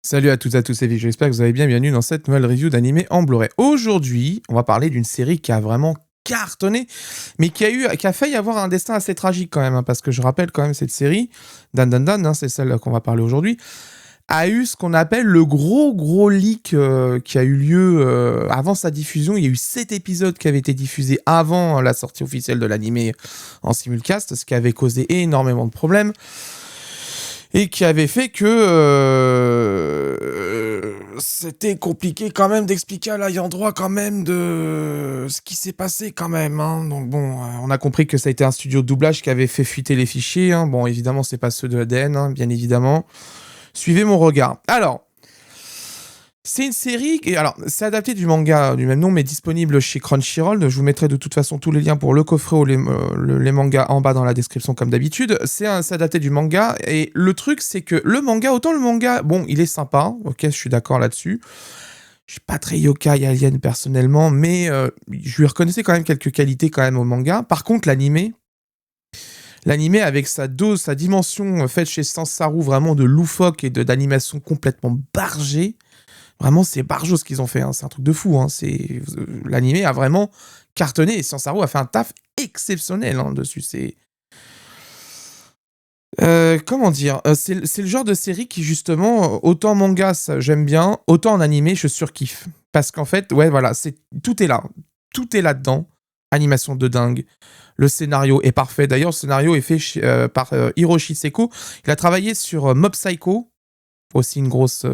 Salut à toutes et à tous, c'est Vic, j'espère que vous allez bien, bienvenue dans cette nouvelle review d'animé en Blu-ray. Aujourd'hui, on va parler d'une série qui a vraiment cartonné, mais qui a failli avoir un destin assez tragique quand même, hein, parce que je rappelle quand même cette série, Dan Dan Dan, hein, c'est celle qu'on va parler aujourd'hui, a eu ce qu'on appelle le gros leak qui a eu lieu avant sa diffusion. Il y a eu 7 épisodes qui avaient été diffusés avant la sortie officielle de l'animé en simulcast, ce qui avait causé énormément de problèmes. Et qui avait fait que c'était compliqué quand même d'expliquer à l'ayant droit quand même de ce qui s'est passé quand même. Hein. Donc bon, on a compris que ça a été un studio de doublage qui avait fait fuiter les fichiers. Hein. Bon, évidemment, c'est pas ceux de l'ADN, hein, bien évidemment. Suivez mon regard. Alors, c'est une série, alors c'est adapté du manga du même nom, mais disponible chez Crunchyroll. Je vous mettrai de toute façon tous les liens pour le coffret ou les mangas en bas dans la description comme d'habitude. C'est adapté du manga, et le truc c'est que le manga, bon, il est sympa, ok, je suis d'accord là-dessus. Je suis pas très yokai alien personnellement, mais je lui reconnaissais quand même quelques qualités quand même au manga. Par contre, l'animé avec sa dose, sa dimension faite chez Sansaru, vraiment de loufoque et d'animation complètement bargée. Vraiment, c'est barjo ce qu'ils ont fait, hein. C'est un truc de fou. Hein. L'animé a vraiment cartonné et Sansaru a fait un taf exceptionnel dessus. Comment dire, c'est le genre de série qui, justement, autant en manga, ça, j'aime bien, autant en animé, je surkiffe. Parce qu'en fait, ouais, voilà, tout est là. Tout est là-dedans. Animation de dingue. Le scénario est parfait. D'ailleurs, le scénario est fait par Hiroshi Seko. Il a travaillé sur Mob Psycho, aussi une grosse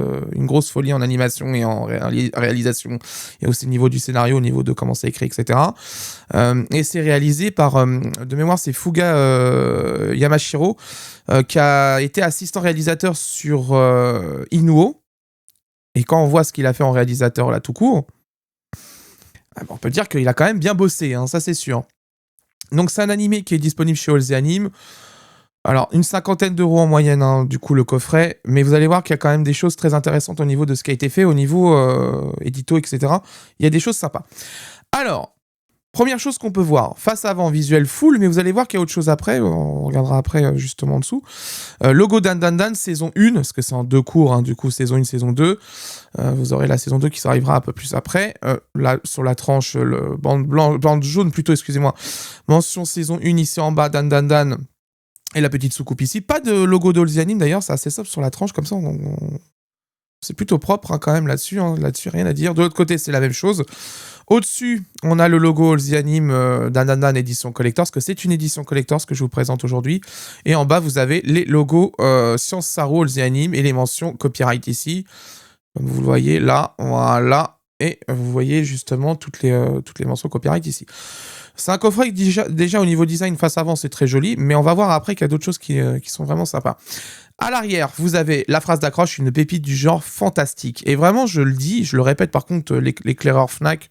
folie en animation et en réalisation, et aussi au niveau du scénario, au niveau de comment c'est écrit, etc. Et c'est réalisé par, de mémoire, c'est Fuga Yamashiro, qui a été assistant réalisateur sur Inuo. Et quand on voit ce qu'il a fait en réalisateur là tout court, on peut dire qu'il a quand même bien bossé, hein, ça c'est sûr. Donc c'est un animé qui est disponible chez All The Anime. Alors, une 50aine d'euros en moyenne, hein, du coup, le coffret. Mais vous allez voir qu'il y a quand même des choses très intéressantes au niveau de ce qui a été fait, au niveau édito, etc. Il y a des choses sympas. Alors, première chose qu'on peut voir, face avant, visuel full, mais vous allez voir qu'il y a autre chose après. On regardera après, justement, en dessous. Logo Dan Dan Dan, saison 1, parce que c'est en 2 cours, hein, du coup, saison 1, saison 2. Vous aurez la saison 2 qui arrivera un peu plus après. Là, sur la tranche, le bande jaune, plutôt, excusez-moi. Mention saison 1, ici en bas, Dan Dan Dan. Et la petite soucoupe ici. Pas de logo d'All The Anime d'ailleurs, c'est assez sobre sur la tranche, comme ça c'est plutôt propre, hein, quand même là-dessus. Hein, là-dessus, rien à dire. De l'autre côté, c'est la même chose. Au-dessus, on a le logo All The Anime Dan Dan Dan édition collector, parce que c'est une édition collector que je vous présente aujourd'hui. Et en bas, vous avez les logos Science Saru All The Anime et les mentions copyright ici. Comme vous le voyez là, voilà. Et vous voyez justement toutes les mentions copyright ici. C'est un coffret qui déjà au niveau design face avant c'est très joli, mais on va voir après qu'il y a d'autres choses qui sont vraiment sympas. À l'arrière, vous avez la phrase d'accroche, une pépite du genre fantastique. Et vraiment, je le dis, je le répète, par contre, l'éclaireur Fnac,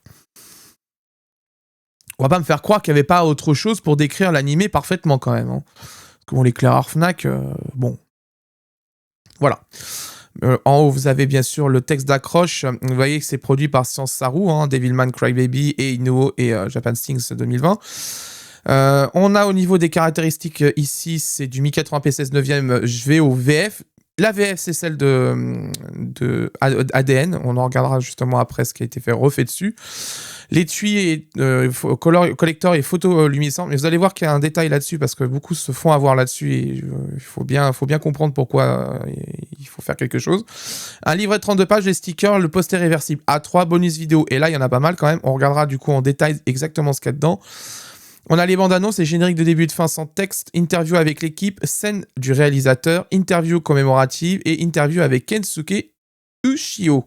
on va pas me faire croire qu'il n'y avait pas autre chose pour décrire l'animé parfaitement quand même. Hein. Parce que bon, l'éclaireur Fnac, bon. Voilà. En haut, vous avez bien sûr le texte d'accroche. Vous voyez que c'est produit par Science Saru, hein, Devilman Crybaby et Inuo et Japan Stings 2020. On a au niveau des caractéristiques ici, c'est du 1080p 16 neuvième, je vais au VF. La VF, c'est celle de ADN. On en regardera justement après ce qui a été refait dessus. L'étui collector et photoluminescent. Mais vous allez voir qu'il y a un détail là-dessus parce que beaucoup se font avoir là-dessus et il faut bien comprendre pourquoi il faut faire quelque chose. Un livret de 32 pages, les stickers, le poster réversible A3, bonus vidéo. Et là, il y en a pas mal quand même. On regardera du coup en détail exactement ce qu'il y a dedans. On a les bandes annonces et génériques de début et de fin sans texte, interview avec l'équipe, scène du réalisateur, interview commémorative et interview avec Kensuke Ushio.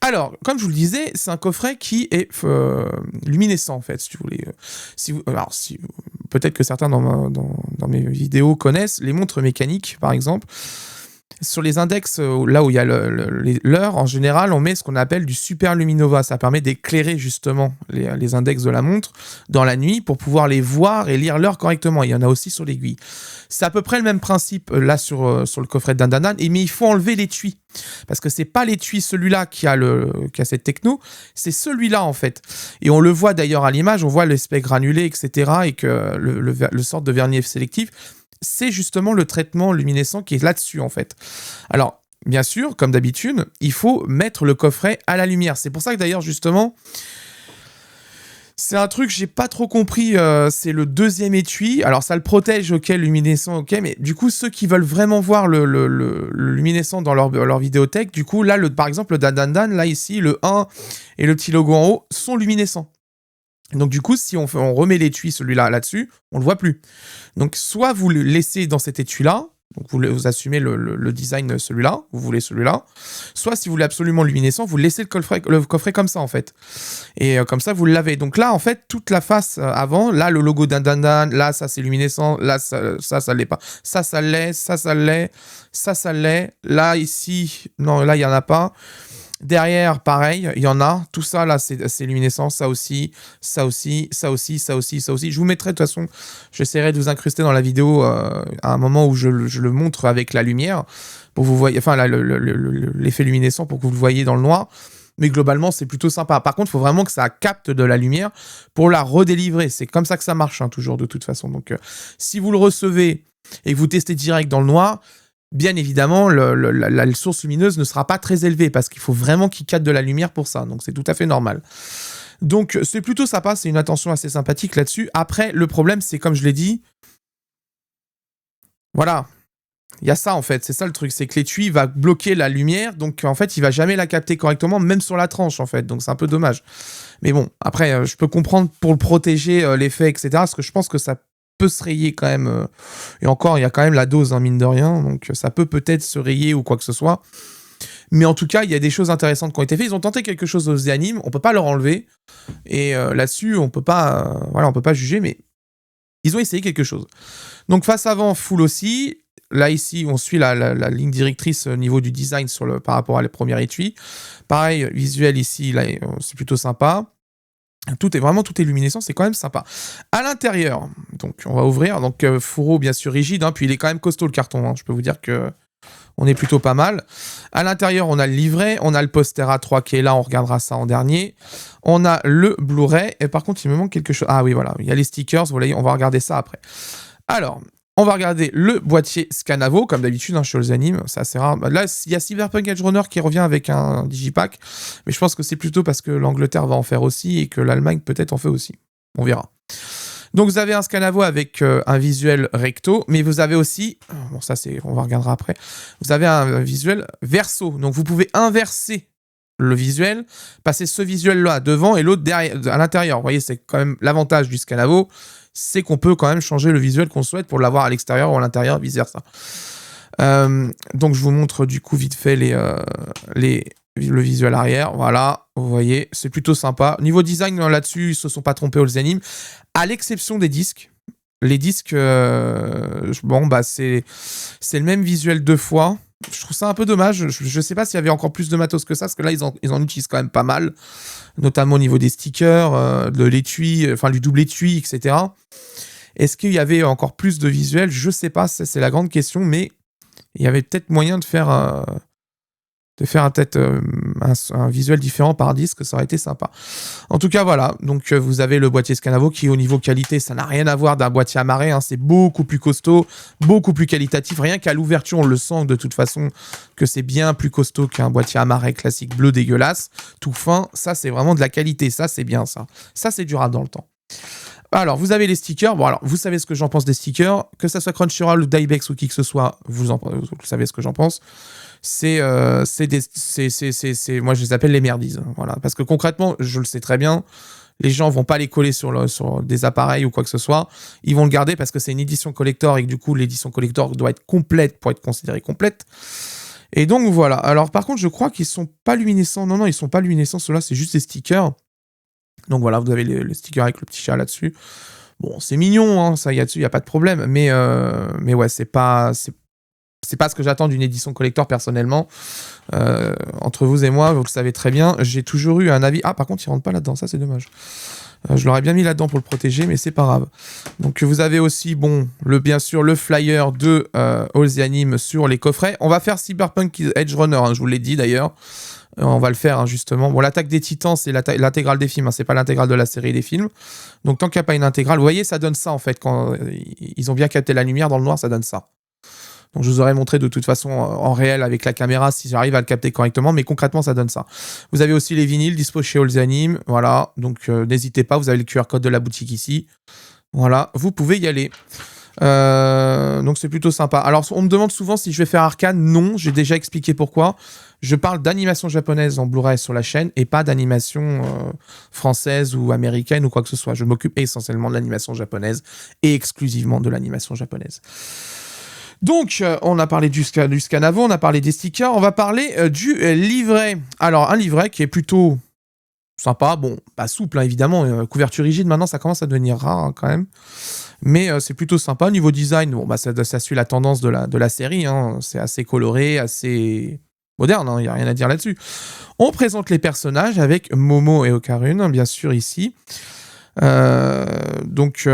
Alors, comme je vous le disais, c'est un coffret qui est luminescent en fait, si vous voulez. Peut-être que certains dans mes vidéos connaissent les montres mécaniques, par exemple. Sur les index, là où il y a l'heure, en général, on met ce qu'on appelle du super luminova. Ça permet d'éclairer justement les index de la montre dans la nuit pour pouvoir les voir et lire l'heure correctement. Il y en a aussi sur l'aiguille. C'est à peu près le même principe là sur le coffret de Dan Dan Dan, mais il faut enlever l'étui. Parce que c'est pas l'étui celui-là qui a cette techno, c'est celui-là en fait. Et on le voit d'ailleurs à l'image, on voit l'aspect granulé, etc. et que le sort de vernis sélectif, c'est justement le traitement luminescent qui est là-dessus, en fait. Alors, bien sûr, comme d'habitude, il faut mettre le coffret à la lumière. C'est pour ça que d'ailleurs, justement, c'est un truc que j'ai pas trop compris, c'est le deuxième étui. Alors ça le protège, ok, luminescent, ok, mais du coup, ceux qui veulent vraiment voir le luminescent dans leur vidéothèque, du coup, là, par exemple, le Dan, là, ici, le 1 et le petit logo en haut sont luminescents. Donc du coup, si on remet l'étui, celui-là, là-dessus, on le voit plus. Donc soit vous le laissez dans cet étui-là, donc vous assumez le design celui-là, vous voulez celui-là, soit si vous voulez absolument luminescent, vous laissez le coffret comme ça en fait. Et comme ça, vous l'avez. Donc là, en fait, toute la face avant, là, le logo Dan, là, ça c'est luminescent, là, ça l'est pas. Ça l'est, ça l'est, ça l'est. Là, ici, non, là, il y en a pas. Derrière, pareil, il y en a. Tout ça, là, c'est luminescent. Ça aussi, ça aussi, ça aussi, ça aussi, ça aussi. Je vous mettrai, de toute façon, j'essaierai de vous incruster dans la vidéo à un moment où je le montre avec la lumière, pour que vous voyez, enfin, l'effet luminescent pour que vous le voyez dans le noir. Mais globalement, c'est plutôt sympa. Par contre, il faut vraiment que ça capte de la lumière pour la redélivrer. C'est comme ça que ça marche, hein, toujours, de toute façon. Donc, si vous le recevez et que vous testez direct dans le noir, bien évidemment, la source lumineuse ne sera pas très élevée parce qu'il faut vraiment qu'il capte de la lumière pour ça. Donc, c'est tout à fait normal. Donc, c'est plutôt sympa. C'est une attention assez sympathique là-dessus. Après, le problème, c'est comme je l'ai dit, voilà. Il y a ça, en fait. C'est ça le truc. C'est que l'étui va bloquer la lumière. Donc, en fait, il va jamais la capter correctement, même sur la tranche, en fait. Donc, c'est un peu dommage. Mais bon, après, je peux comprendre pour le protéger l'effet, etc. Parce que je pense que ça peut se rayer quand même. Et encore, il y a quand même la dose, hein, mine de rien. Donc, ça peut-être se rayer ou quoi que ce soit. Mais en tout cas, il y a des choses intéressantes qui ont été faites. Ils ont tenté quelque chose aux animes. On peut pas leur enlever. Et là-dessus, on peut pas juger. Mais ils ont essayé quelque chose. Donc, face avant, full aussi. Là, ici, on suit la ligne directrice au niveau du design par rapport à la première étui. Pareil, visuel ici, là, c'est plutôt sympa. Tout est luminescent, c'est quand même sympa. À l'intérieur, donc on va ouvrir. Donc fourreau bien sûr rigide, hein, puis il est quand même costaud le carton. Hein, je peux vous dire que on est plutôt pas mal. À l'intérieur, on a le livret, on a le poster A3 qui est là, on regardera ça en dernier. On a le Blu-ray, et par contre il me manque quelque chose. Ah oui, voilà, il y a les stickers, vous voyez, on va regarder ça après. Alors, on va regarder le boîtier Scanavo, comme d'habitude, hein, chez les animes, c'est assez rare. Là, il y a Cyberpunk Edge Runner qui revient avec un digipack, mais je pense que c'est plutôt parce que l'Angleterre va en faire aussi et que l'Allemagne peut-être en fait aussi. On verra. Donc vous avez un Scanavo avec un visuel recto, mais vous avez aussi, bon ça on va regarder après, vous avez un visuel verso, donc vous pouvez inverser le visuel, passer ce visuel-là devant et l'autre derrière, à l'intérieur. Vous voyez, c'est quand même l'avantage du Scanavo, c'est qu'on peut quand même changer le visuel qu'on souhaite pour l'avoir à l'extérieur ou à l'intérieur, vice versa. Donc je vous montre du coup vite fait le visuel arrière, voilà, vous voyez, c'est plutôt sympa. Niveau design là-dessus, ils se sont pas trompés aux animes, à l'exception des disques. Les disques, bon bah c'est le même visuel deux fois. Je trouve ça un peu dommage. Je sais pas s'il y avait encore plus de matos que ça, parce que là, ils en utilisent quand même pas mal, notamment au niveau des stickers, de l'étui, enfin du double étui, etc. Est-ce qu'il y avait encore plus de visuels? Je sais pas, c'est la grande question, mais il y avait peut-être moyen de faire un visuel différent par disque, ça aurait été sympa. En tout cas, voilà. Donc, vous avez le boîtier Scanavo qui, au niveau qualité, ça n'a rien à voir d'un boîtier amarré. Hein, c'est beaucoup plus costaud, beaucoup plus qualitatif. Rien qu'à l'ouverture, on le sent de toute façon que c'est bien plus costaud qu'un boîtier amarré classique bleu dégueulasse, tout fin. Ça, c'est vraiment de la qualité. Ça, c'est bien, ça. Ça, c'est durable dans le temps. Alors, vous avez les stickers. Bon, alors, vous savez ce que j'en pense des stickers. Que ça soit Crunchyroll, Dybex ou qui que ce soit, vous savez ce que j'en pense. Moi, je les appelle les merdises. Voilà. Parce que concrètement, je le sais très bien, les gens vont pas les coller sur des appareils ou quoi que ce soit. Ils vont le garder parce que c'est une édition collector et que du coup, l'édition collector doit être complète pour être considérée complète. Et donc, voilà. Alors, par contre, je crois qu'ils sont pas luminescents. Non, ils sont pas luminescents. Ceux-là, c'est juste des stickers. Donc voilà, vous avez le sticker avec le petit chat là-dessus. Bon, c'est mignon, hein, ça y a dessus, il y a pas de problème. Mais ouais, c'est pas ce que j'attends d'une édition collector personnellement. Entre vous et moi, vous le savez très bien, j'ai toujours eu un avis. Ah, par contre, il rentre pas là-dedans, ça c'est dommage. Je l'aurais bien mis là-dedans pour le protéger, mais c'est pas grave. Donc vous avez aussi, bon, bien sûr, le flyer de All the Anime sur les coffrets. On va faire Cyberpunk Edge Runner, hein, je vous l'ai dit d'ailleurs. On va le faire, hein, justement. Bon, l'attaque des Titans, c'est l'intégrale des films, hein, c'est pas l'intégrale de la série des films. Donc tant qu'il n'y a pas une intégrale, vous voyez, ça donne ça en fait. Quand ils ont bien capté la lumière dans le noir, ça donne ça. Donc je vous aurais montré de toute façon en réel avec la caméra si j'arrive à le capter correctement, mais concrètement ça donne ça. Vous avez aussi les vinyles dispo chez All the Anime, voilà, donc n'hésitez pas, vous avez le QR code de la boutique ici. Voilà, vous pouvez y aller. Donc c'est plutôt sympa. Alors on me demande souvent si je vais faire Arcane. Non, j'ai déjà expliqué pourquoi. Je parle d'animation japonaise en Blu-ray sur la chaîne et pas d'animation française ou américaine ou quoi que ce soit. Je m'occupe essentiellement de l'animation japonaise et exclusivement de l'animation japonaise. Donc, on a parlé du Scanavo, on a parlé des stickers, on va parler du livret. Alors, un livret qui est plutôt sympa, bon, pas souple, hein, évidemment, couverture rigide, maintenant, ça commence à devenir rare, hein, quand même. Mais c'est plutôt sympa. Niveau design, bon, bah, ça suit la tendance de la série, hein. C'est assez coloré, assez moderne, il n'y a rien à dire là-dessus. On présente les personnages avec Momo et Okarune, bien sûr, ici. Donc...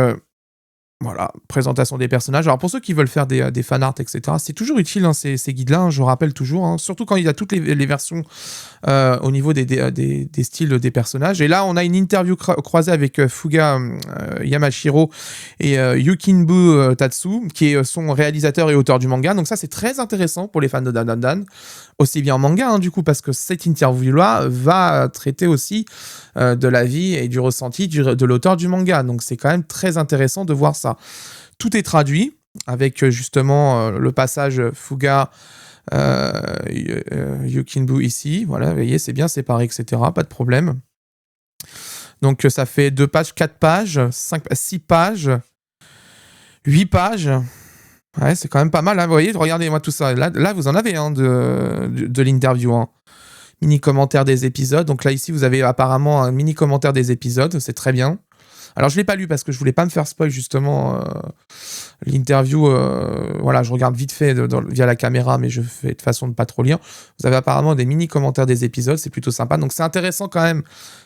Voilà, présentation des personnages. Alors pour ceux qui veulent faire des fanarts, etc., c'est toujours utile, hein, ces guides-là, hein, je rappelle toujours, hein, surtout quand il y a toutes les versions au niveau des styles des personnages. Et là, on a une interview croisée avec Fuga Yamashiro et Yukinbu Tatsu, qui est son réalisateur et auteur du manga. Donc ça, c'est très intéressant pour les fans de Dan Dan Dan, aussi bien en manga, hein, du coup, parce que cette interview-là va traiter aussi de la vie et du ressenti de l'auteur du manga. Donc c'est quand même très intéressant de voir ça. Tout est traduit avec justement le passage Fuga Yukinbu ici. Voilà, vous voyez, c'est bien séparé, etc. Pas de problème. Donc ça fait 2 pages, 4 pages, 6 pages, 8 pages. Ouais, c'est quand même pas mal, hein. Vous voyez, regardez-moi tout ça. Là vous en avez hein, de l'interview. Hein. Mini commentaire des épisodes. Donc là, ici, vous avez apparemment un mini commentaire des épisodes. C'est très bien. Alors, je ne l'ai pas lu parce que je voulais pas me faire spoil, justement, l'interview. Voilà, je regarde vite fait via la caméra, mais je fais de façon de pas trop lire. Vous avez apparemment des mini commentaires des épisodes. C'est plutôt sympa. Donc, c'est intéressant quand même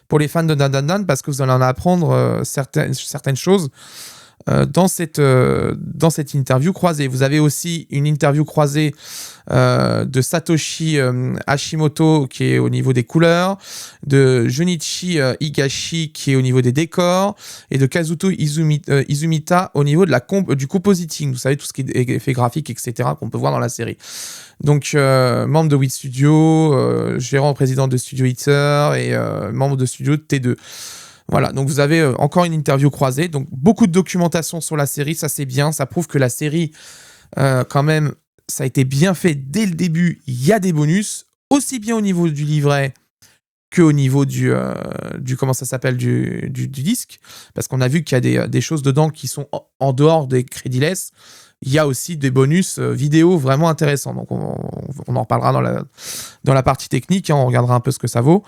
pour les fans de Dan Dan Dan parce que vous allez en apprendre certaines choses. Dans cette interview croisée. Vous avez aussi une interview croisée de Satoshi Hashimoto qui est au niveau des couleurs, de Junichi Higashi qui est au niveau des décors et de Kazuto Izumita au niveau de du compositing. Vous savez, tout ce qui est effet graphique, etc. qu'on peut voir dans la série. Donc, membre de WIT Studio, gérant président de Studio Eater et membre de Studio T2. Voilà, donc vous avez encore une interview croisée, donc beaucoup de documentation sur la série, ça c'est bien, ça prouve que la série, quand même, ça a été bien fait dès le début, il y a des bonus, aussi bien au niveau du livret qu'au niveau du comment ça s'appelle, du disque, parce qu'on a vu qu'il y a des choses dedans qui sont en dehors des crédits-less, il y a aussi des bonus vidéo vraiment intéressants, donc on en reparlera dans la partie technique, hein, on regardera un peu ce que ça vaut.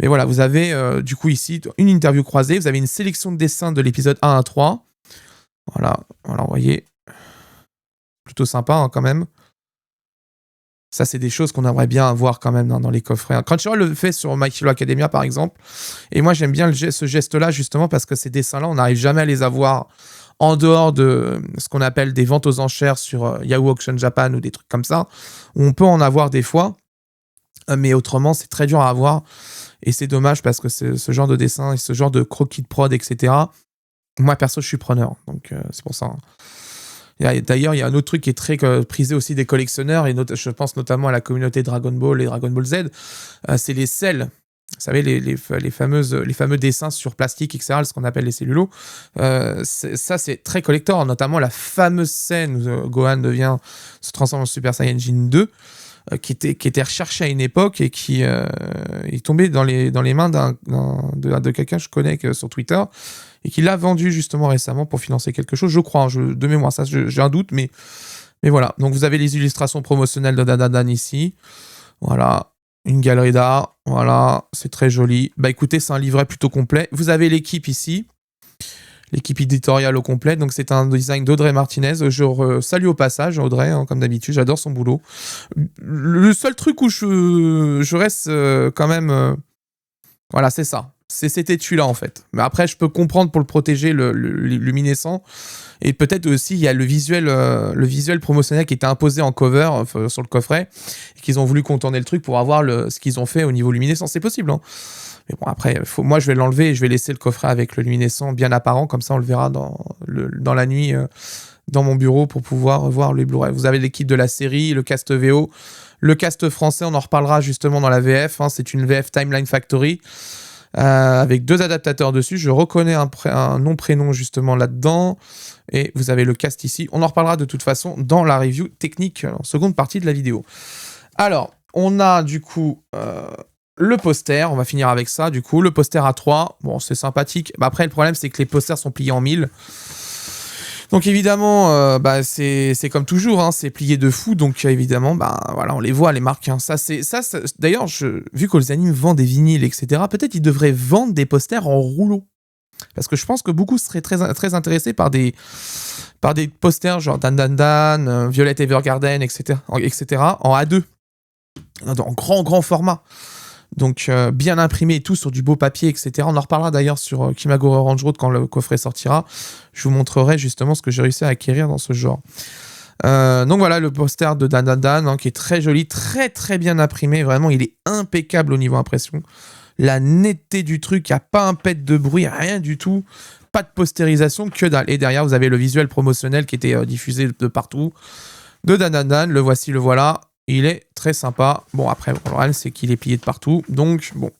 Mais voilà, vous avez du coup ici une interview croisée, vous avez une sélection de dessins de l'épisode 1 à 3. Voilà, vous voyez. Plutôt sympa hein, quand même. Ça, c'est des choses qu'on aimerait bien avoir quand même dans les coffrets. Crunchyroll le fait sur My Hero Academia par exemple. Et moi, j'aime bien ce geste-là justement parce que ces dessins-là, on n'arrive jamais à les avoir en dehors de ce qu'on appelle des ventes aux enchères sur Yahoo Auction Japan ou des trucs comme ça, où on peut en avoir des fois. Mais autrement, c'est très dur à avoir. Et c'est dommage parce que ce genre de dessin et ce genre de croquis de prod, etc. Moi, perso, je suis preneur. Donc, c'est pour ça. D'ailleurs, il y a un autre truc qui est très prisé aussi des collectionneurs. Et je pense notamment à la communauté Dragon Ball et Dragon Ball Z. C'est les selles. Vous savez, les fameux dessins sur plastique, etc., ce qu'on appelle les cellulos. Ça, c'est très collector. Notamment la fameuse scène où Gohan se transforme en Super Saiyajin 2. Qui était recherché à une époque et qui est tombé dans les mains de quelqu'un que je connais sur Twitter et qui l'a vendu justement récemment pour financer quelque chose, je crois, de mémoire, ça j'ai un doute, mais voilà. Donc vous avez les illustrations promotionnelles de Dan ici, voilà, une galerie d'art, voilà, c'est très joli. Bah écoutez, c'est un livret plutôt complet. Vous avez l'équipe ici, l'équipe éditoriale au complet. Donc, c'est un design d'Audrey Martinez. Je salue au passage Audrey, hein, comme d'habitude. J'adore son boulot. Le seul truc où je reste quand même... voilà, c'est ça. C'est cet étui-là, en fait. Mais après, je peux comprendre pour le protéger, le luminescent. Et peut-être aussi, il y a le visuel promotionnel qui était imposé en cover sur le coffret. Et qu'ils ont voulu contourner le truc pour avoir ce qu'ils ont fait au niveau luminescent. C'est possible, hein. Mais bon, après, moi, je vais l'enlever et je vais laisser le coffret avec le luminescent bien apparent. Comme ça, on le verra dans la nuit dans mon bureau pour pouvoir voir les Blu-ray. Vous avez l'équipe de la série, le cast VO, le cast français. On en reparlera justement dans la VF. Hein, c'est une VF Timeline Factory avec 2 adaptateurs dessus. Je reconnais un nom-prénom justement là-dedans. Et vous avez le cast ici. On en reparlera de toute façon dans la review technique en seconde partie de la vidéo. Alors, on a du coup le poster, on va finir avec ça du coup, le poster A3, bon c'est sympathique, après le problème c'est que les posters sont pliés en 1000, donc évidemment c'est comme toujours, hein, c'est plié de fou, donc évidemment voilà, on les voit les marques, hein. D'ailleurs vu que les animes vendent des vinyles etc, peut-être ils devraient vendre des posters en rouleau, parce que je pense que beaucoup seraient très, très intéressés par des posters genre Dan Dan Dan, Violet Evergarden etc en A2, en grand format. Donc bien imprimé et tout sur du beau papier, etc. On en reparlera d'ailleurs sur Kimagure Orange Road quand le coffret sortira. Je vous montrerai justement ce que j'ai réussi à acquérir dans ce genre. Donc voilà le poster de Dan Dan Dan, hein, qui est très joli, très très bien imprimé. Vraiment, il est impeccable au niveau impression. La netteté du truc, il n'y a pas un pet de bruit, rien du tout. Pas de postérisation, que dalle. Et derrière, vous avez le visuel promotionnel qui était diffusé de partout. De Dan Dan Dan, le voici, le voilà. Il est très sympa. Bon, après, le problème, c'est qu'il est plié de partout. Donc, bon.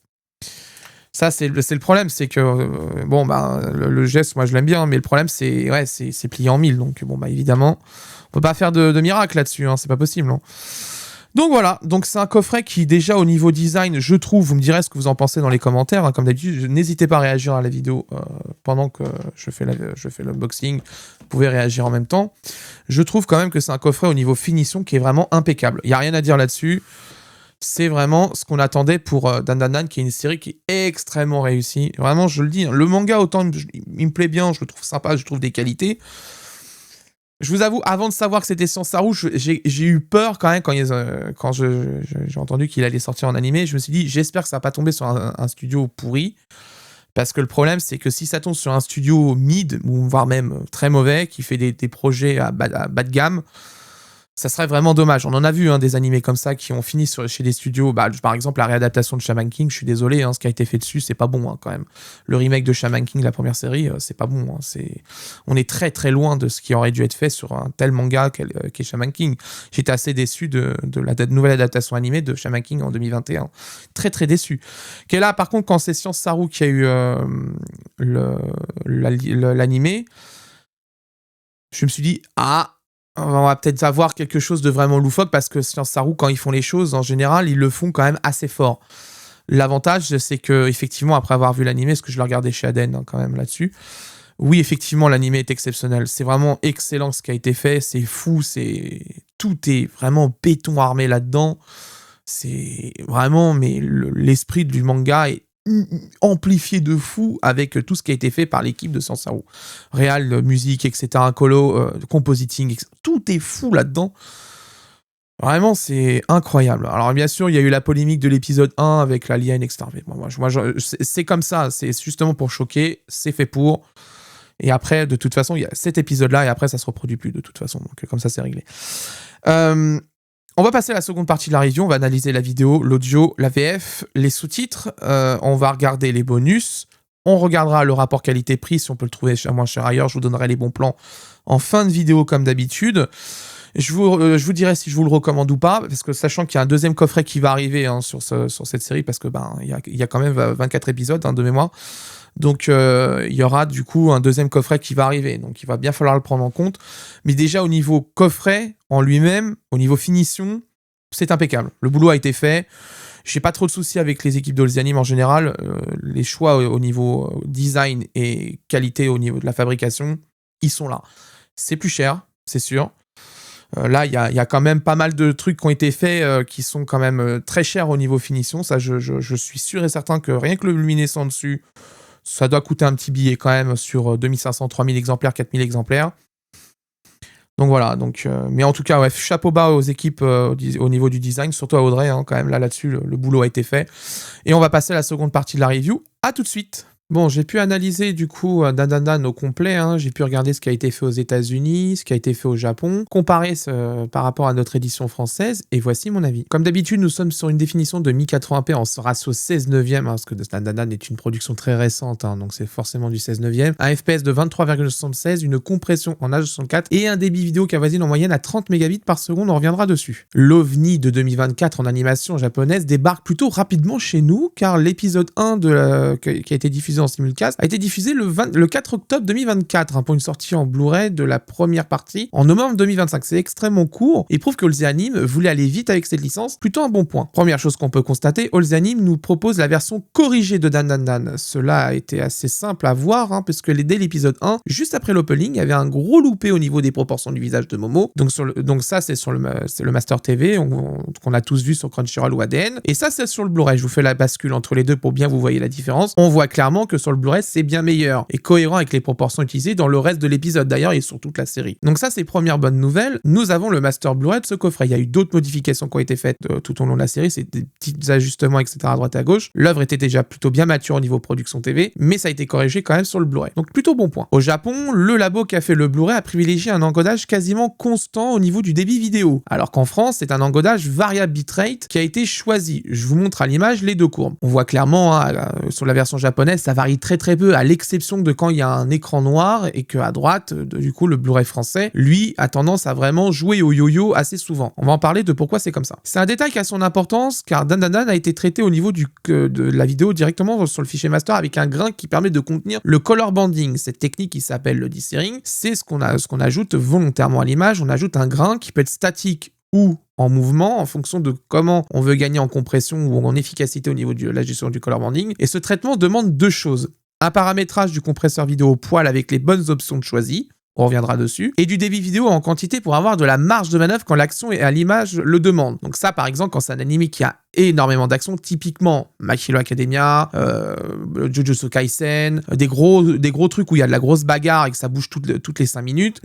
Ça, c'est le problème. C'est que, le geste, moi, je l'aime bien. Mais le problème, c'est plié en 1000. Donc, bon, évidemment, on peut pas faire de miracle là-dessus. Hein, c'est pas possible. Hein. Donc, voilà. Donc, c'est un coffret qui, déjà, au niveau design, je trouve, vous me direz ce que vous en pensez dans les commentaires. Hein, comme d'habitude, n'hésitez pas à réagir à la vidéo pendant que je fais l'unboxing. Vous pouvez réagir en même temps. Je trouve quand même que c'est un coffret au niveau finition qui est vraiment impeccable. Il n'y a rien à dire là-dessus. C'est vraiment ce qu'on attendait pour Dan Dan Dan, qui est une série qui est extrêmement réussie. Vraiment, je le dis, hein, le manga, autant il me plaît bien, je le trouve sympa, je trouve des qualités. Je vous avoue, avant de savoir que c'était Science Saru, j'ai eu peur quand même quand j'ai entendu qu'il allait sortir en animé. Je me suis dit, j'espère que ça va pas tomber sur un studio pourri. Parce que le problème, c'est que si ça tombe sur un studio mid, ou voire même très mauvais, qui fait des projets à bas de gamme, ça serait vraiment dommage. On en a vu des animés comme ça qui ont fini chez des studios. Par exemple, la réadaptation de Shaman King, je suis désolé, ce qui a été fait dessus, c'est pas bon quand même. Le remake de Shaman King, la première série, c'est pas bon. On est très très loin de ce qui aurait dû être fait sur un tel manga qu'est Shaman King. J'étais assez déçu de la nouvelle adaptation animée de Shaman King en 2021. Très très déçu. Et là, par contre, quand c'est Science Saru qui a eu l'animé, je me suis dit, on va peut-être avoir quelque chose de vraiment loufoque, parce que Science Saru, quand ils font les choses, en général, ils le font quand même assez fort. L'avantage, c'est que, effectivement, après avoir vu l'animé, parce que je l'ai regardé chez Aden quand même là-dessus, oui, effectivement, l'animé est exceptionnel. C'est vraiment excellent ce qui a été fait. C'est fou, tout est vraiment béton armé là-dedans. C'est vraiment, mais l'esprit du manga est amplifié de fou avec tout ce qui a été fait par l'équipe de Science Saru. Réal, musique, etc., colo, compositing, etc. Tout est fou là-dedans. Vraiment, c'est incroyable. Alors, bien sûr, il y a eu la polémique de l'épisode 1 avec l'alien, etc. Mais moi, c'est comme ça. C'est justement pour choquer. C'est fait pour. Et après, de toute façon, il y a cet épisode-là et après, ça se reproduit plus de toute façon. Donc, comme ça, c'est réglé. On va passer à la seconde partie de la review. On va analyser la vidéo, l'audio, la VF, les sous-titres. On va regarder les bonus. On regardera le rapport qualité-prix si on peut le trouver moins cher ailleurs. Je vous donnerai les bons plans en fin de vidéo comme d'habitude. Je vous dirai si je vous le recommande ou pas, parce que sachant qu'il y a un deuxième coffret qui va arriver sur cette série, parce que il y a quand même 24 épisodes de mémoire. Donc il y aura du coup un deuxième coffret qui va arriver, donc il va bien falloir le prendre en compte. Mais déjà au niveau coffret en lui-même, au niveau finition, c'est impeccable. Le boulot a été fait. J'ai pas trop de soucis avec les équipes d'Olzianim en général. Les choix au niveau design et qualité au niveau de la fabrication, ils sont là. C'est plus cher, c'est sûr. Là, il y a quand même pas mal de trucs qui ont été faits qui sont quand même très chers au niveau finition. Ça, je suis sûr et certain que rien que le luminescent dessus, ça doit coûter un petit billet quand même sur 2500, 3000 exemplaires, 4000 exemplaires. Donc voilà, mais en tout cas, ouais, chapeau bas aux équipes au niveau du design, surtout à Audrey, quand même, là-dessus, le boulot a été fait. Et on va passer à la seconde partie de la review. À tout de suite. Bon, j'ai pu analyser du coup Dan Dan Dan au complet, hein. J'ai pu regarder ce qui a été fait aux États-Unis, ce qui a été fait au Japon, comparer par rapport à notre édition française, et voici mon avis. Comme d'habitude, nous sommes sur une définition de 1080p en ratio 16 neuvième, hein, parce que Dan Dan Dan est une production très récente, hein, donc c'est forcément du 16 neuvième, un FPS de 23,76, une compression en H64 et un débit vidéo qui avoisine en moyenne à 30 mégabits par seconde, on reviendra dessus. L'OVNI de 2024 en animation japonaise débarque plutôt rapidement chez nous, car l'épisode 1 qui a été diffusé en simulcast a été diffusé le 4 octobre 2024 hein, pour une sortie en Blu-ray de la première partie en novembre 2025. C'est extrêmement court et prouve que All The Anime voulait aller vite avec cette licence, plutôt un bon point. Première chose qu'on peut constater, All The Anime nous propose la version corrigée de Dan Dan Dan. Cela a été assez simple à voir hein, puisque dès l'épisode 1, juste après l'opening, il y avait un gros loupé au niveau des proportions du visage de Momo. Donc ça c'est sur le Master TV qu'on a tous vu sur Crunchyroll ou ADN, et ça c'est sur le Blu-ray. Je vous fais la bascule entre les deux pour bien vous voyez la différence. On voit clairement que sur le Blu-ray c'est bien meilleur et cohérent avec les proportions utilisées dans le reste de l'épisode d'ailleurs et sur toute la série. Donc ça c'est première bonne nouvelle. Nous avons le Master Blu-ray de ce coffret. Il y a eu d'autres modifications qui ont été faites tout au long de la série, c'est des petits ajustements etc à droite et à gauche. L'œuvre était déjà plutôt bien mature au niveau production TV, mais ça a été corrigé quand même sur le Blu-ray. Donc plutôt bon point. Au Japon, le labo qui a fait le Blu-ray a privilégié un encodage quasiment constant au niveau du débit vidéo, alors qu'en France c'est un encodage variable bitrate qui a été choisi. Je vous montre à l'image les deux courbes. On voit clairement hein, sur la version japonaise ça varie très peu, à l'exception de quand il y a un écran noir et que à droite du coup le Blu-ray français lui a tendance à vraiment jouer au yo-yo assez souvent. On va en parler de pourquoi c'est comme ça. C'est un détail qui a son importance car Dan Dan Dan a été traité au niveau de la vidéo directement sur le fichier master avec un grain qui permet de contenir le color banding. Cette technique qui s'appelle le dithering, c'est ce qu'on ajoute volontairement à l'image. On ajoute un grain qui peut être statique ou en mouvement en fonction de comment on veut gagner en compression ou en efficacité au niveau de la gestion du color banding. Et ce traitement demande deux choses. Un paramétrage du compresseur vidéo au poil avec les bonnes options de choisies, on reviendra dessus, et du débit vidéo en quantité pour avoir de la marge de manœuvre quand l'action et à l'image le demande. Donc ça par exemple quand c'est un anime qui a énormément d'actions, typiquement My Hero Academia, Jujutsu Kaisen, des gros trucs où il y a de la grosse bagarre et que ça bouge toutes les 5 minutes,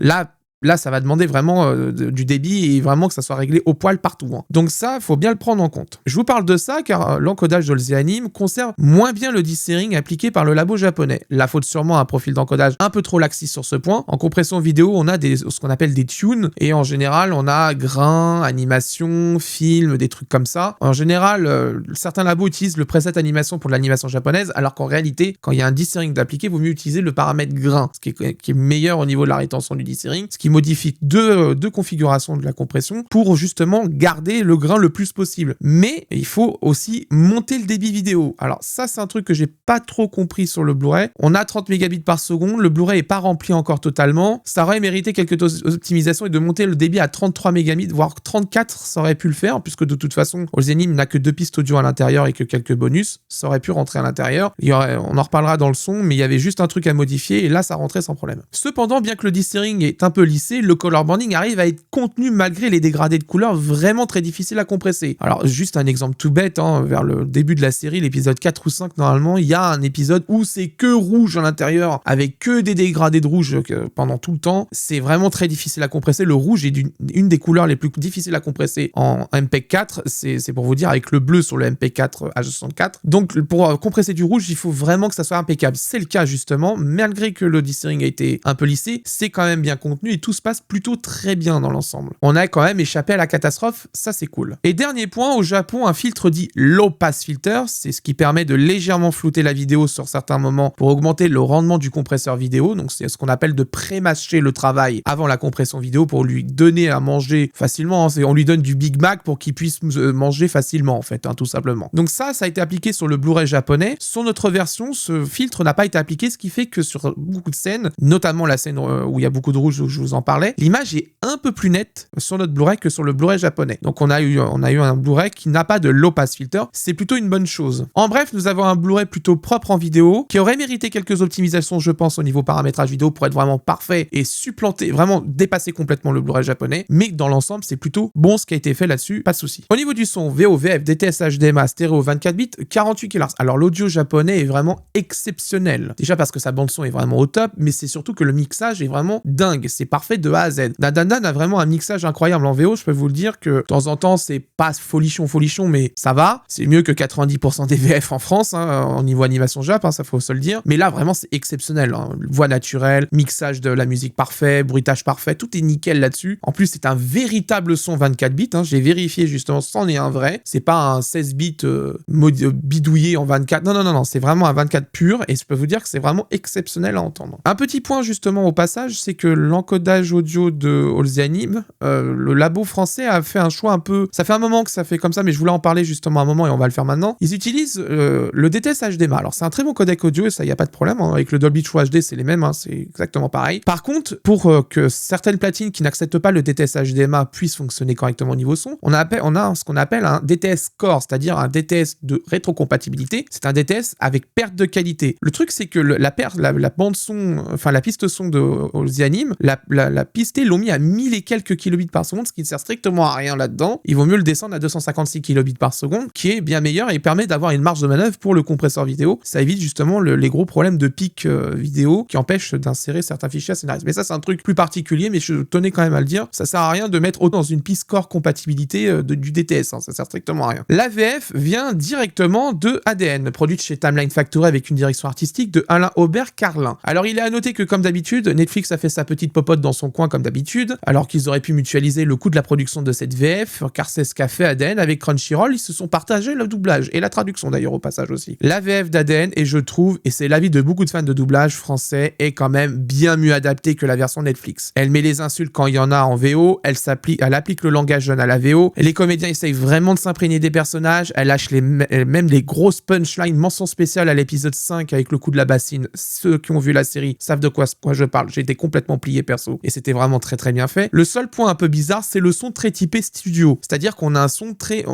Là, ça va demander vraiment du débit et vraiment que ça soit réglé au poil partout. Hein. Donc ça, faut bien le prendre en compte. Je vous parle de ça car l'encodage d'All The Anime conserve moins bien le dithering appliqué par le labo japonais. La faute sûrement à un profil d'encodage un peu trop laxiste sur ce point. En compression vidéo, on a ce qu'on appelle des tunes et en général, on a grains, animation, film, des trucs comme ça. En général, certains labos utilisent le preset animation pour l'animation japonaise alors qu'en réalité, quand il y a un dithering d'appliquer, il vaut mieux utiliser le paramètre grain, ce qui est meilleur au niveau de la rétention du dithering, ce qui modifie deux configurations de la compression pour justement garder le grain le plus possible. Mais il faut aussi monter le débit vidéo. Alors ça, c'est un truc que j'ai pas trop compris sur le Blu-ray. On a 30 mégabits par seconde, le Blu-ray est pas rempli encore totalement. Ça aurait mérité quelques optimisations et de monter le débit à 33 mégabits, voire 34, ça aurait pu le faire, puisque de toute façon, All The Anime n'a que 2 pistes audio à l'intérieur et que quelques bonus. Ça aurait pu rentrer à l'intérieur. On en reparlera dans le son, mais il y avait juste un truc à modifier et là, ça rentrait sans problème. Cependant, bien que le dithering est un peu lissé, le color banding arrive à être contenu malgré les dégradés de couleurs vraiment très difficiles à compresser. Alors juste un exemple tout bête, hein, vers le début de la série, l'épisode 4 ou 5 normalement, il y a un épisode où c'est que rouge à l'intérieur avec que des dégradés de rouge pendant tout le temps. C'est vraiment très difficile à compresser. Le rouge est une des couleurs les plus difficiles à compresser en MPEG 4, c'est pour vous dire, avec le bleu sur le MPEG 4 H64. Donc pour compresser du rouge, il faut vraiment que ça soit impeccable. C'est le cas justement, malgré que le dithering a été un peu lissé, c'est quand même bien contenu et tout se passe plutôt très bien dans l'ensemble. On a quand même échappé à la catastrophe, ça c'est cool. Et dernier point, au Japon, un filtre dit Low Pass Filter, c'est ce qui permet de légèrement flouter la vidéo sur certains moments pour augmenter le rendement du compresseur vidéo, donc c'est ce qu'on appelle de pré-mâcher le travail avant la compression vidéo pour lui donner à manger facilement, hein. On lui donne du Big Mac pour qu'il puisse manger facilement en fait, hein, tout simplement. Donc ça a été appliqué sur le Blu-ray japonais. Sur notre version, ce filtre n'a pas été appliqué, ce qui fait que sur beaucoup de scènes, notamment la scène où il y a beaucoup de rouge où je vous en parlais, l'image est un peu plus nette sur notre Blu-ray que sur le Blu-ray japonais. Donc on a eu un Blu-ray qui n'a pas de low pass filter, c'est plutôt une bonne chose. En bref, nous avons un Blu-ray plutôt propre en vidéo, qui aurait mérité quelques optimisations, je pense, au niveau paramétrage vidéo pour être vraiment parfait et supplanter, vraiment dépasser complètement le Blu-ray japonais, mais dans l'ensemble, c'est plutôt bon ce qui a été fait là-dessus, pas de souci. Au niveau du son, VO, VF, DTS, HDMI, stéréo, 24 bits, 48 kHz. Alors l'audio japonais est vraiment exceptionnel. Déjà parce que sa bande son est vraiment au top, mais c'est surtout que le mixage est vraiment dingue, c'est parfait parfait de A à Z. Dandadan a vraiment un mixage incroyable en VO, je peux vous le dire que de temps en temps, c'est pas folichon, mais ça va. C'est mieux que 90% des VF en France, au niveau animation Jap, ça faut se le dire. Mais là, vraiment, c'est exceptionnel. Voix naturelle, mixage de la musique parfait, bruitage parfait, tout est nickel là-dessus. En plus, c'est un véritable son 24 bits. J'ai vérifié justement, c'en est un vrai. C'est pas un 16 bits bidouillé en 24. Non, c'est vraiment un 24 pur et je peux vous dire que c'est vraiment exceptionnel à entendre. Un petit point justement au passage, c'est que l'encodage audio de All the Anime, le labo français a fait un choix un peu... Ça fait un moment que ça fait comme ça, mais je voulais en parler justement un moment et on va le faire maintenant. Ils utilisent le DTS HDMI. Alors c'est un très bon codec audio et ça, il n'y a pas de problème. Avec le Dolby True HD, c'est les mêmes, c'est exactement pareil. Par contre, pour que certaines platines qui n'acceptent pas le DTS HDMI puissent fonctionner correctement au niveau son, on a ce qu'on appelle un DTS Core, c'est-à-dire un DTS de rétrocompatibilité. C'est un DTS avec perte de qualité. Le truc, c'est que la bande son, enfin la piste son de All the Anime, la piste, l'ont mis à 1000 et quelques kilobits par seconde, ce qui ne sert strictement à rien là-dedans. Il vaut mieux le descendre à 256 kilobits par seconde, qui est bien meilleur et permet d'avoir une marge de manœuvre pour le compresseur vidéo. Ça évite justement les gros problèmes de pic vidéo qui empêchent d'insérer certains fichiers à scénaristes. Mais ça, c'est un truc plus particulier, mais je tenais quand même à le dire. Ça sert à rien de mettre autant dans une piste core compatibilité du DTS, ça sert strictement à rien. La VF vient directement de ADN, produite chez Timeline Factory avec une direction artistique de Alain Aubert-Carlin. Alors, il est à noter que, comme d'habitude, Netflix a fait sa petite popote dans son coin, comme d'habitude, alors qu'ils auraient pu mutualiser le coût de la production de cette VF, car c'est ce qu'a fait ADN avec Crunchyroll. Ils se sont partagés le doublage et la traduction d'ailleurs au passage aussi. La VF d'ADN, et je trouve, et c'est l'avis de beaucoup de fans de doublage français, est quand même bien mieux adaptée que la version Netflix. Elle met les insultes quand il y en a en VO, elle applique le langage jeune à la VO, et les comédiens essayent vraiment de s'imprégner des personnages, elle lâche même les grosses punchlines, mention spéciale à l'épisode 5 avec le coup de la bassine. Ceux qui ont vu la série savent de quoi je parle, j'ai été complètement plié perso, et c'était vraiment très très bien fait. Le seul point un peu bizarre, c'est le son très typé studio, c'est-à-dire qu'on a un son très...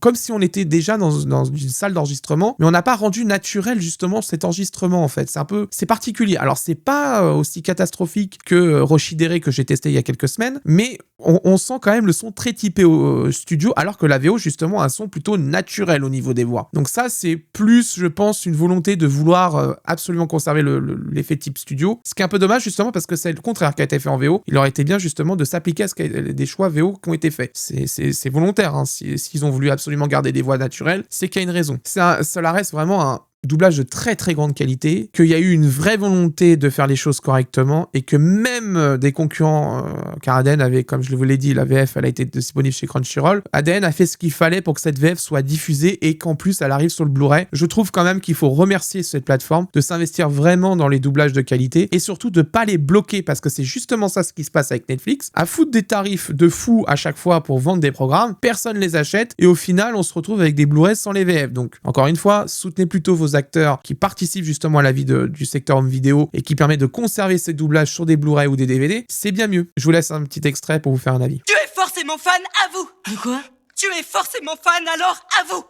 comme si on était déjà dans une salle d'enregistrement, mais on n'a pas rendu naturel justement cet enregistrement en fait. C'est particulier. Alors c'est pas aussi catastrophique que Roshidere que j'ai testé il y a quelques semaines, mais on sent quand même le son très typé au studio, alors que la VO justement a un son plutôt naturel au niveau des voix. Donc ça c'est plus, je pense, une volonté de vouloir absolument conserver l'effet type studio, ce qui est un peu dommage justement parce que c'est le contraire qui a été fait en VO. Il aurait été bien justement de s'appliquer à des choix VO qui ont été faits. C'est volontaire, s'ils ont voulu absolument garder des voix naturelles, c'est qu'il y a une raison. Cela reste vraiment un doublage de très très grande qualité, qu'il y a eu une vraie volonté de faire les choses correctement et que même des concurrents, car ADN avait, comme je vous l'ai dit, la VF elle a été disponible chez Crunchyroll, ADN a fait ce qu'il fallait pour que cette VF soit diffusée et qu'en plus elle arrive sur le Blu-ray. Je trouve quand même qu'il faut remercier cette plateforme de s'investir vraiment dans les doublages de qualité et surtout de pas les bloquer, parce que c'est justement ça ce qui se passe avec Netflix, à foutre des tarifs de fou à chaque fois pour vendre des programmes, personne les achète et au final on se retrouve avec des Blu-ray sans les VF. Donc encore une fois, soutenez plutôt vos acteurs qui participent justement à la vie du secteur home vidéo et qui permet de conserver ces doublages sur des Blu-ray ou des DVD, c'est bien mieux. Je vous laisse un petit extrait pour vous faire un avis. Tu es forcément fan, avoue. De quoi? Tu es forcément fan, alors avoue.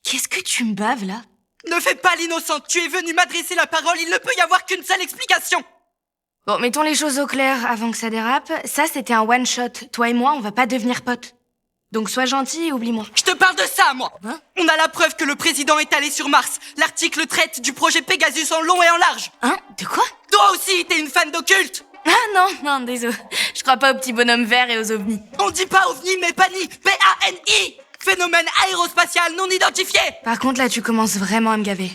Qu'est-ce que tu me baves là? Ne fais pas l'innocente, tu es venu m'adresser la parole, il ne peut y avoir qu'une seule explication. Bon, mettons les choses au clair avant que ça dérape. Ça, c'était un one-shot. Toi et moi, on va pas devenir potes. Donc sois gentil et oublie-moi. Je te parle de ça, moi. Hein? On a la preuve que le président est allé sur Mars. L'article traite du projet Pegasus en long et en large. Hein? De quoi? Toi aussi, t'es une fan d'occulte. Ah non, désolé. Je crois pas aux petits bonhommes verts et aux ovnis. On dit pas ovni, mais PANI. P-A-N-I. Phénomène aérospatial non identifié. Par contre, là, tu commences vraiment à me gaver.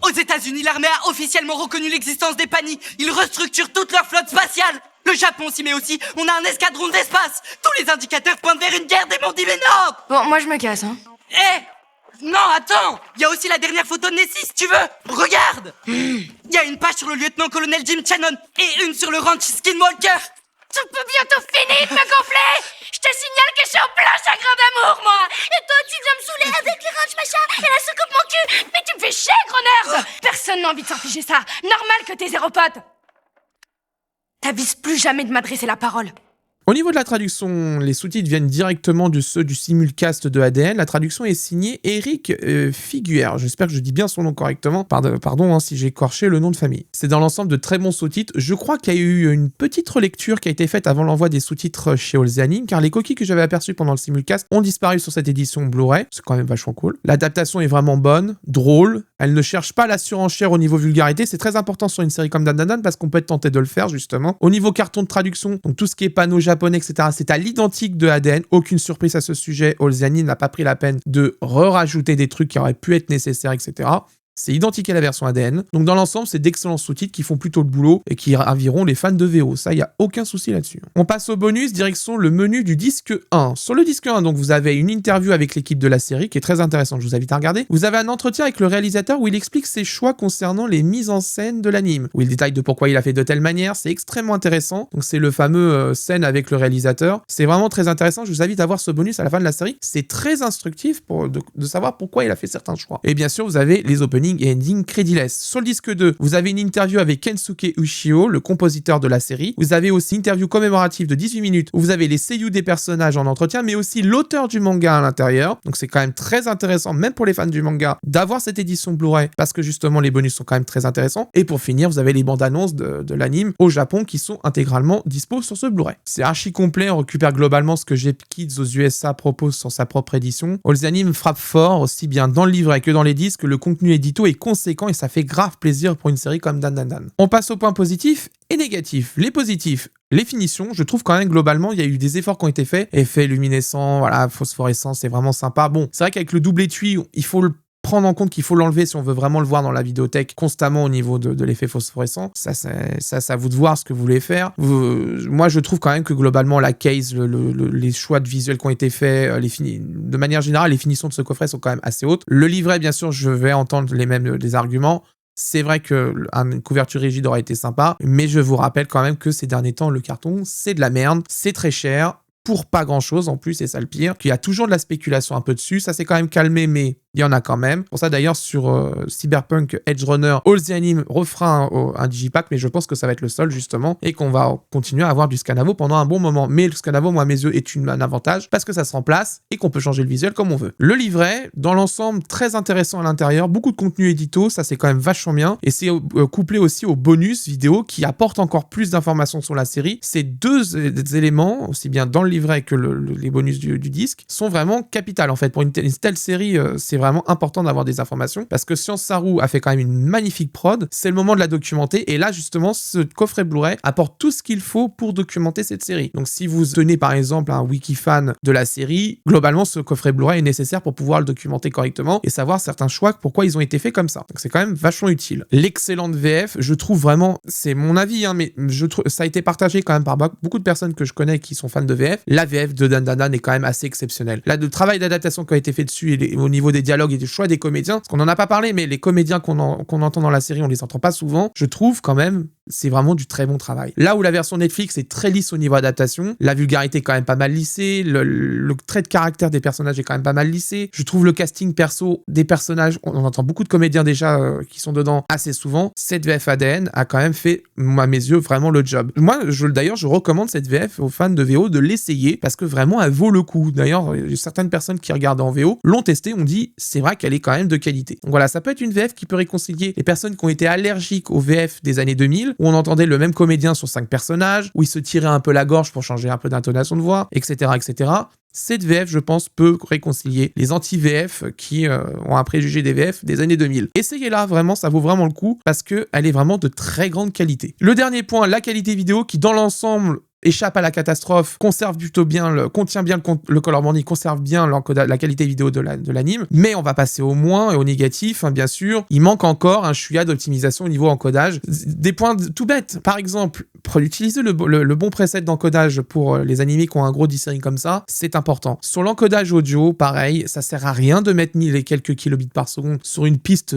Aux États-Unis, l'armée a officiellement reconnu l'existence des PANI. Ils restructurent toute leur flotte spatiale. Le Japon s'y met aussi. On a un escadron d'espace. Tous les indicateurs pointent vers une guerre des mondes imminente. Bon, moi, je me casse, hein. Non, attends. Il y a aussi la dernière photo de Nessie, si tu veux. Regarde. Il y a une page sur le lieutenant-colonel Jim Shannon et une sur le ranch Skinwalker. Tout peut bientôt finir de me gonfler. Je te signale que je suis en plein chagrin d'amour, moi. Et toi, tu viens me saouler avec les ranchs machin et la soucoupe mon cul. Mais tu me fais chier, gros nerd. Personne n'a envie de s'infliger ça. Normal que t'aies zéro pote. T'avises plus jamais de m'adresser la parole. Au niveau de la traduction, les sous-titres viennent directement de ceux du simulcast de ADN. La traduction est signée Eric Figuer. J'espère que je dis bien son nom correctement. Pardon si j'ai écorché le nom de famille. C'est dans l'ensemble de très bons sous-titres. Je crois qu'il y a eu une petite relecture qui a été faite avant l'envoi des sous-titres chez All the Anime, car les coquilles que j'avais aperçues pendant le simulcast ont disparu sur cette édition Blu-ray. C'est quand même vachement cool. L'adaptation est vraiment bonne, drôle, Elle ne cherche pas la surenchère au niveau vulgarité. C'est très important sur une série comme Dan Dan Dan parce qu'on peut être tenté de le faire, justement. Au niveau carton de traduction, donc tout ce qui est panneau japonais, etc., c'est à l'identique de ADN. Aucune surprise à ce sujet. Olziani n'a pas pris la peine de rajouter des trucs qui auraient pu être nécessaires, etc. C'est identique à la version ADN. Donc dans l'ensemble, c'est d'excellents sous-titres qui font plutôt le boulot et qui raviront les fans de VO. Ça, il n'y a aucun souci là-dessus. On passe au bonus, direction le menu du disque 1. Sur le disque 1, donc vous avez une interview avec l'équipe de la série qui est très intéressante, je vous invite à regarder. Vous avez un entretien avec le réalisateur où il explique ses choix concernant les mises en scène de l'anime, où il détaille de pourquoi il a fait de telle manière. C'est extrêmement intéressant. Donc c'est le fameux scène avec le réalisateur. C'est vraiment très intéressant. Je vous invite à voir ce bonus à la fin de la série. C'est très instructif de savoir pourquoi il a fait certains choix. Et bien sûr, vous avez les openings et endings crédiless. Sur le disque 2, vous avez une interview avec Kensuke Ushio, le compositeur de la série. Vous avez aussi une interview commémorative de 18 minutes où vous avez les seiyuu des personnages en entretien, mais aussi l'auteur du manga à l'intérieur. Donc c'est quand même très intéressant, même pour les fans du manga, d'avoir cette édition Blu-ray parce que justement les bonus sont quand même très intéressants. Et pour finir, vous avez les bandes annonces de l'anime au Japon qui sont intégralement dispo sur ce Blu-ray. C'est archi complet, on récupère globalement ce que Kids aux USA propose sur sa propre édition. All the Anime frappe fort, aussi bien dans le livret que dans les disques. Le contenu édito est conséquent et ça fait grave plaisir pour une série comme Dan Dan Dan. On passe aux points positifs et négatifs. Les positifs, les finitions, je trouve quand même globalement il y a eu des efforts qui ont été faits. Effets luminescents, voilà, phosphorescent, c'est vraiment sympa. Bon, c'est vrai qu'avec le double étui, il faut le prendre en compte qu'il faut l'enlever si on veut vraiment le voir dans la vidéothèque constamment au niveau de l'effet phosphorescent. Ça, c'est à vous de voir ce que vous voulez faire. Moi, je trouve quand même que globalement, la case, les choix de visuels qui ont été faits, de manière générale, les finitions de ce coffret sont quand même assez hautes. Le livret, bien sûr, je vais entendre les mêmes des arguments. C'est vrai qu'une couverture rigide aurait été sympa, mais je vous rappelle quand même que ces derniers temps, le carton, c'est de la merde, c'est très cher, pour pas grand chose en plus, c'est ça le pire, qu'il y a toujours de la spéculation un peu dessus, ça s'est quand même calmé, mais il y en a quand même. Pour ça d'ailleurs sur Cyberpunk Edge Runner, All the Anime refera un digipack, mais je pense que ça va être le seul justement, et qu'on va continuer à avoir du Scanavo pendant un bon moment. Mais le Scanavo, moi à mes yeux, est un avantage, parce que ça se remplace, et qu'on peut changer le visuel comme on veut. Le livret, dans l'ensemble, très intéressant à l'intérieur, beaucoup de contenu édito, ça c'est quand même vachement bien, et c'est couplé aussi au bonus vidéo qui apporte encore plus d'informations sur la série. Ces deux éléments, aussi bien dans le livret que les bonus du disque, sont vraiment capitales en fait. Pour une telle série, c'est vraiment important d'avoir des informations parce que Science Saru a fait quand même une magnifique prod. C'est le moment de la documenter et là justement ce coffret Blu-ray apporte tout ce qu'il faut pour documenter cette série. Donc si vous tenez par exemple un wiki fan de la série, globalement ce coffret Blu-ray est nécessaire pour pouvoir le documenter correctement et savoir certains choix, pourquoi ils ont été faits comme ça. Donc c'est quand même vachement utile. L'excellente VF, je trouve vraiment, c'est mon avis, mais je trouve ça a été partagé quand même par beaucoup de personnes que je connais qui sont fans de VF. La VF de Dan Dan Dan est quand même assez exceptionnelle. Là, le travail d'adaptation qui a été fait dessus et au niveau des dialogues et du choix des comédiens, parce qu'on n'en a pas parlé, mais les comédiens qu'on entend dans la série, on les entend pas souvent, je trouve quand même c'est vraiment du très bon travail. Là où la version Netflix est très lisse au niveau adaptation, la vulgarité est quand même pas mal lissée, le trait de caractère des personnages est quand même pas mal lissé. Je trouve le casting perso des personnages, on entend beaucoup de comédiens déjà qui sont dedans assez souvent. Cette VF ADN a quand même fait, à mes yeux, vraiment le job. Moi, d'ailleurs, je recommande cette VF aux fans de VO de l'essayer parce que vraiment, elle vaut le coup. D'ailleurs, certaines personnes qui regardent en VO l'ont testé, ont dit, c'est vrai qu'elle est quand même de qualité. Donc voilà, ça peut être une VF qui peut réconcilier les personnes qui ont été allergiques aux VF des années 2000, où on entendait le même comédien sur 5 personnages, où il se tirait un peu la gorge pour changer un peu d'intonation de voix, etc., etc. Cette VF, je pense, peut réconcilier les anti-VF qui ont un préjugé des VF des années 2000. Essayez-la, vraiment, ça vaut vraiment le coup, parce qu'elle est vraiment de très grande qualité. Le dernier point, la qualité vidéo, qui dans l'ensemble échappe à la catastrophe, conserve plutôt bien, contient bien le color banding, conserve bien la qualité vidéo de l'anime, mais on va passer au moins et au négatif, hein, bien sûr. Il manque encore un chouïa d'optimisation au niveau encodage. Des points tout bêtes. Par exemple, utiliser le bon preset d'encodage pour les animés qui ont un gros dithering comme ça, c'est important. Sur l'encodage audio, pareil, ça sert à rien de mettre 1000 et quelques kilobits par seconde sur une piste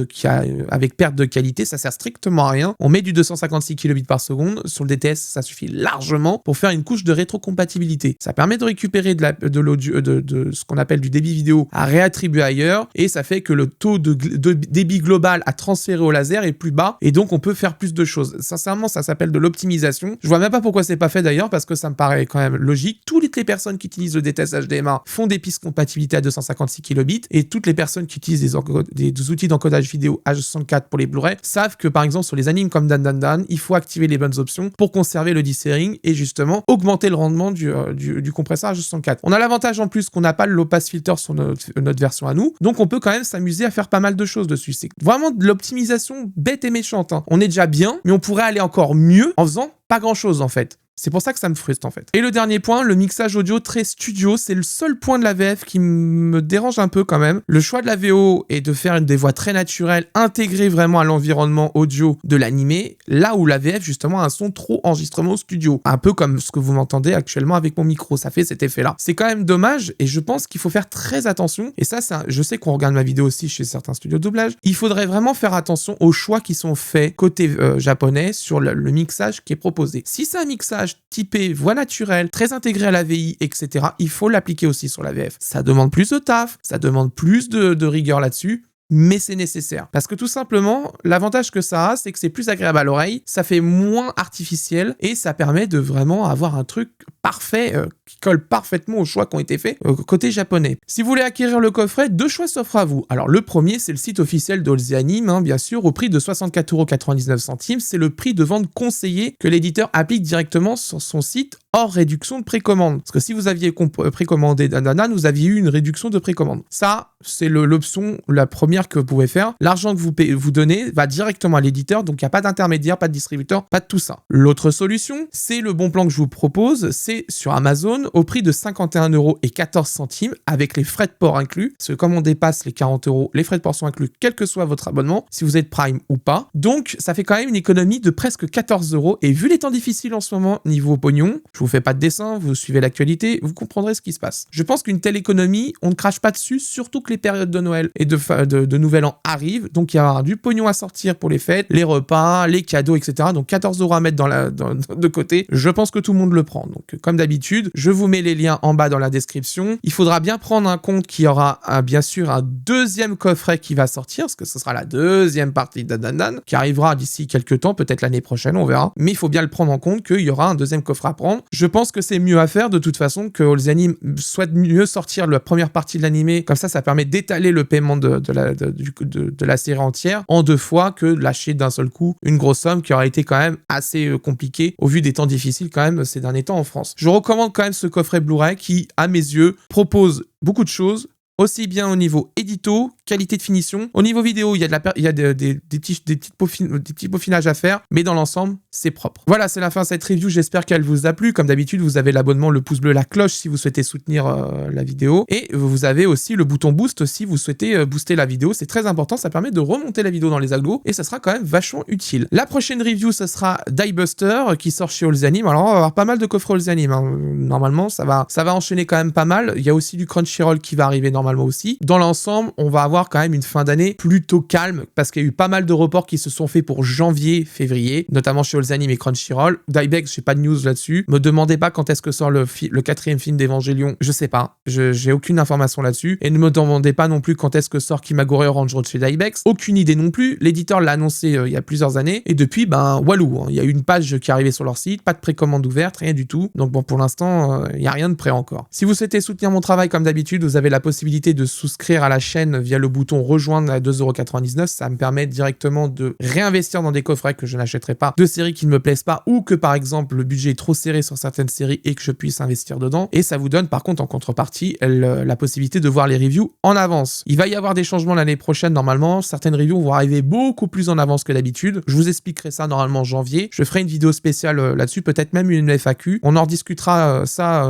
avec perte de qualité, ça sert strictement à rien. On met du 256 kilobits par seconde, sur le DTS, ça suffit largement pour faire une couche de rétrocompatibilité. Ça permet de récupérer de l'audio, de ce qu'on appelle du débit vidéo à réattribuer ailleurs, et ça fait que le taux de débit global à transférer au laser est plus bas, et donc on peut faire plus de choses. Sincèrement, ça s'appelle de l'optimisation. Je vois même pas pourquoi c'est pas fait d'ailleurs, parce que ça me paraît quand même logique. Toutes les personnes qui utilisent le DTS HDMA font des pistes compatibilité à 256 kilobits, et toutes les personnes qui utilisent des outils d'encodage vidéo H64 pour les Blu-ray savent que par exemple sur les animes comme Dan Dan Dan, il faut activer les bonnes options pour conserver le dithering et justement justement augmenter le rendement du compresseur H264. On a l'avantage en plus qu'on n'a pas le low pass filter sur notre version à nous, donc on peut quand même s'amuser à faire pas mal de choses dessus. C'est vraiment de l'optimisation bête et méchante, hein. On est déjà bien, mais on pourrait aller encore mieux en faisant pas grand chose en fait. C'est pour ça que ça me frustre en fait. Et le dernier point, le mixage audio très studio, c'est le seul point de la VF qui me dérange un peu quand même. Le choix de la VO est de faire des voix très naturelles, intégrées vraiment à l'environnement audio de l'animé, là où la VF justement a un son trop enregistrement studio. Un peu comme ce que vous m'entendez actuellement avec mon micro, ça fait cet effet-là. C'est quand même dommage et je pense qu'il faut faire très attention. Et ça, je sais qu'on regarde ma vidéo aussi chez certains studios de doublage. Il faudrait vraiment faire attention aux choix qui sont faits côté japonais sur le mixage qui est proposé. Si c'est un mixage typé voix naturelle, très intégré à la VI, etc., il faut l'appliquer aussi sur la VF. Ça demande plus de taf, ça demande plus de rigueur là-dessus, mais c'est nécessaire. Parce que tout simplement, l'avantage que ça a, c'est que c'est plus agréable à l'oreille, ça fait moins artificiel, et ça permet de vraiment avoir un truc parfait, qui colle parfaitement aux choix qui ont été faits côté japonais. Si vous voulez acquérir le coffret, 2 choix s'offrent à vous. Alors le premier, c'est le site officiel d'All the Anime, hein, bien sûr, au prix de 64,99 €. C'est le prix de vente conseillé que l'éditeur applique directement sur son site, hors réduction de précommande. Parce que si vous aviez précommandé Dandanan, vous aviez eu une réduction de précommande. Ça, c'est l'option la première que vous pouvez faire. L'argent que vous donnez va directement à l'éditeur, donc il n'y a pas d'intermédiaire, pas de distributeur, pas de tout ça. L'autre solution, c'est le bon plan que je vous propose, c'est sur Amazon au prix de 51,14 € avec les frais de port inclus. Parce que comme on dépasse les 40 €, les frais de port sont inclus, quel que soit votre abonnement, si vous êtes Prime ou pas. Donc, ça fait quand même une économie de presque 14 €. Et vu les temps difficiles en ce moment, niveau pognon, je vous fais pas de dessin, vous suivez l'actualité, vous comprendrez ce qui se passe. Je pense qu'une telle économie, on ne crache pas dessus, surtout que les périodes de Noël et de Nouvel An arrivent. Donc, il y aura du pognon à sortir pour les fêtes, les repas, les cadeaux, etc. Donc, 14 € à mettre de côté. Je pense que tout le monde le prend. Donc, comme d'habitude, je vous mets les liens en bas dans la description. Il faudra bien prendre en compte qu'il y aura bien sûr un deuxième coffret qui va sortir, parce que ce sera la deuxième partie de Dandanan, qui arrivera d'ici quelques temps, peut-être l'année prochaine, on verra. Mais il faut bien le prendre en compte qu'il y aura un deuxième coffret à prendre. Je pense que c'est mieux à faire de toute façon, que All the Anime souhaite mieux sortir la première partie de l'animé. Comme ça permet d'étaler le paiement de la série entière en 2 fois que de lâcher d'un seul coup une grosse somme qui aurait été quand même assez compliquée au vu des temps difficiles quand même ces derniers temps en France. Je recommande quand même ce coffret Blu-ray qui, à mes yeux, propose beaucoup de choses, aussi bien au niveau édito, qualité de finition. Au niveau vidéo, il y a des petits peaufinages à faire, mais dans l'ensemble, c'est propre. Voilà, c'est la fin de cette review. J'espère qu'elle vous a plu. Comme d'habitude, vous avez l'abonnement, le pouce bleu, la cloche si vous souhaitez soutenir la vidéo. Et vous avez aussi le bouton boost si vous souhaitez booster la vidéo. C'est très important, ça permet de remonter la vidéo dans les algos et ça sera quand même vachement utile. La prochaine review, ce sera Die Buster qui sort chez All the Anime. Alors, on va avoir pas mal de coffrets All the Anime, hein. Normalement, ça va enchaîner quand même pas mal. Il y a aussi du Crunchyroll qui va arriver normalement aussi. Dans l'ensemble, on va avoir quand même une fin d'année plutôt calme parce qu'il y a eu pas mal de reports qui se sont faits pour janvier, février, notamment chez All the Anime et Crunchyroll. Diebex, j'ai pas de news là-dessus. Me demandez pas quand est-ce que sort le 4e film d'Evangelion. Je sais pas. J'ai aucune information là-dessus. Et ne me demandez pas non plus quand est-ce que sort Kimagure Orange Road chez Diebex. Aucune idée non plus. L'éditeur l'a annoncé il y a plusieurs années. Et depuis, walou. Il y a eu une page qui est arrivée sur leur site. Pas de précommande ouverte, rien du tout. Donc bon, pour l'instant, il n'y a rien de prêt encore. Si vous souhaitez soutenir mon travail comme d'habitude, vous avez la possibilité de souscrire à la chaîne via le bouton rejoindre à 2,99 €. Ça me permet directement de réinvestir dans des coffrets que je n'achèterai pas, de séries qui ne me plaisent pas ou que par exemple le budget est trop serré sur certaines séries et que je puisse investir dedans. Et ça vous donne par contre en contrepartie la possibilité de voir les reviews en avance. Il va y avoir des changements l'année prochaine normalement. Certaines reviews vont arriver beaucoup plus en avance que d'habitude. Je vous expliquerai ça normalement en janvier. Je ferai une vidéo spéciale là-dessus, peut-être même une FAQ. On en rediscutera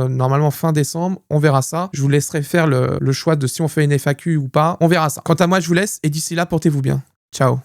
normalement fin décembre. On verra ça. Je vous laisserai faire le choix de si on fait une FAQ ou pas. On verra ça. Quant à moi, je vous laisse et d'ici là, portez-vous bien. Ciao.